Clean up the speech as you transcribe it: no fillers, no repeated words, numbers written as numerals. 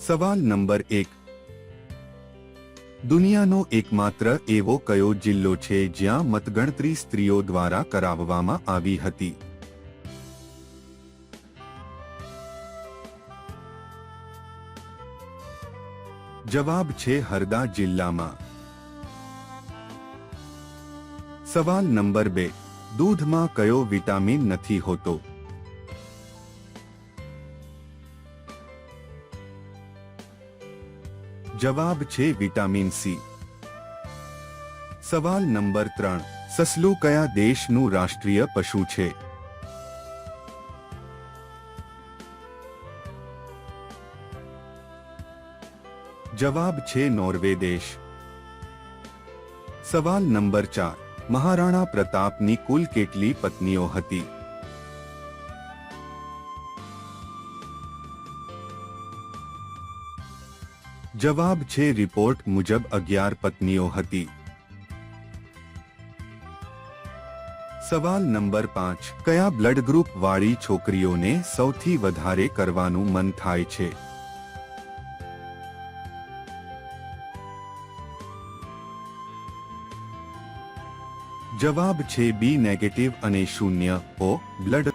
સવાલ નંબર 1. દુનિયાનો એકમાત્ર એવો કયો જિલ્લો છે જ્યાં મતગણતરી સ્ત્રીઓ દ્વારા કરાવવામાં આવી હતી? જવાબ છે હરદા જિલ્લામાં. સવાલ નંબર 2. દૂધમાં કયો વિટામિન નથી હોતો? જવાબ છે વિટામિન સી. સવાલ નંબર 3. સસલું કયા દેશનું રાષ્ટ્રીય પશુ છે? જવાબ છે નોર્વે દેશ. સવાલ નંબર 4. મહારાણા પ્રતાપની કુલ કેટલી પત્નીઓ હતી? જવાબ છે રિપોર્ટ મુજબ 11 પત્નીઓ હતી. સવાલ નંબર 5. કયા બ્લડ ગ્રુપ વાળી છોકરીઓને સૌથી વધારે કરવાનું મન થાય છે? જવાબ છે બી નેગેટિવ અને 0 ઓ બ્લડ